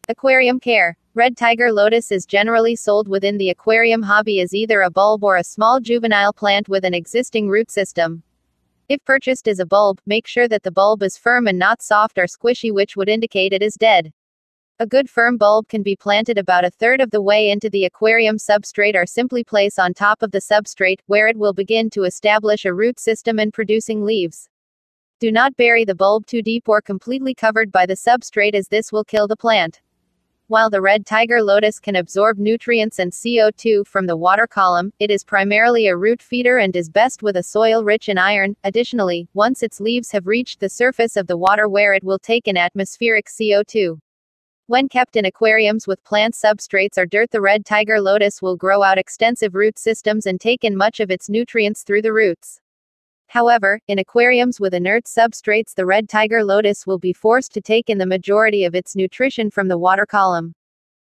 Aquarium care. Red tiger lotus is generally sold within the aquarium hobby as either a bulb or a small juvenile plant with an existing root system. If purchased as a bulb, make sure that the bulb is firm and not soft or squishy, which would indicate it is dead. A good firm bulb can be planted about a third of the way into the aquarium substrate or simply place on top of the substrate, where it will begin to establish a root system and producing leaves. Do not bury the bulb too deep or completely covered by the substrate, as this will kill the plant. While the red tiger lotus can absorb nutrients and CO2 from the water column, it is primarily a root feeder and is best with a soil rich in iron. Additionally, once its leaves have reached the surface of the water, where it will take in atmospheric CO2. When kept in aquariums with plant substrates or dirt, the red tiger lotus will grow out extensive root systems and take in much of its nutrients through the roots. However, in aquariums with inert substrates, the red tiger lotus will be forced to take in the majority of its nutrition from the water column.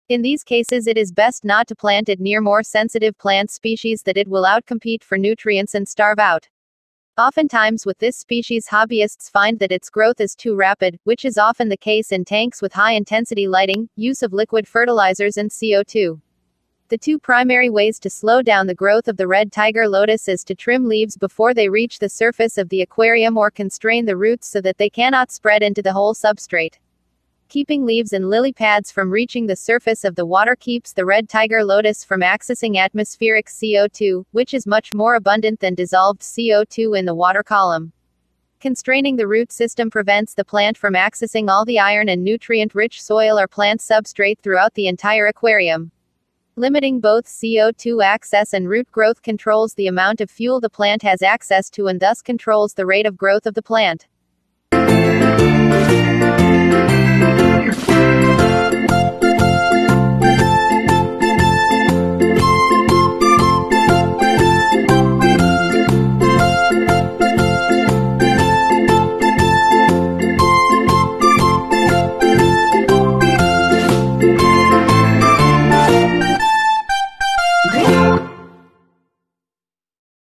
In these cases, it is best not to plant it near more sensitive plant species that it will outcompete for nutrients and starve out. Oftentimes with this species, hobbyists find that its growth is too rapid, which is often the case in tanks with high-intensity lighting, use of liquid fertilizers and CO2. The two primary ways to slow down the growth of the red tiger lotus is to trim leaves before they reach the surface of the aquarium or constrain the roots so that they cannot spread into the whole substrate. Keeping leaves and lily pads from reaching the surface of the water keeps the red tiger lotus from accessing atmospheric CO2, which is much more abundant than dissolved CO2 in the water column. Constraining the root system prevents the plant from accessing all the iron and nutrient-rich soil or plant substrate throughout the entire aquarium. Limiting both CO2 access and root growth controls the amount of fuel the plant has access to and thus controls the rate of growth of the plant.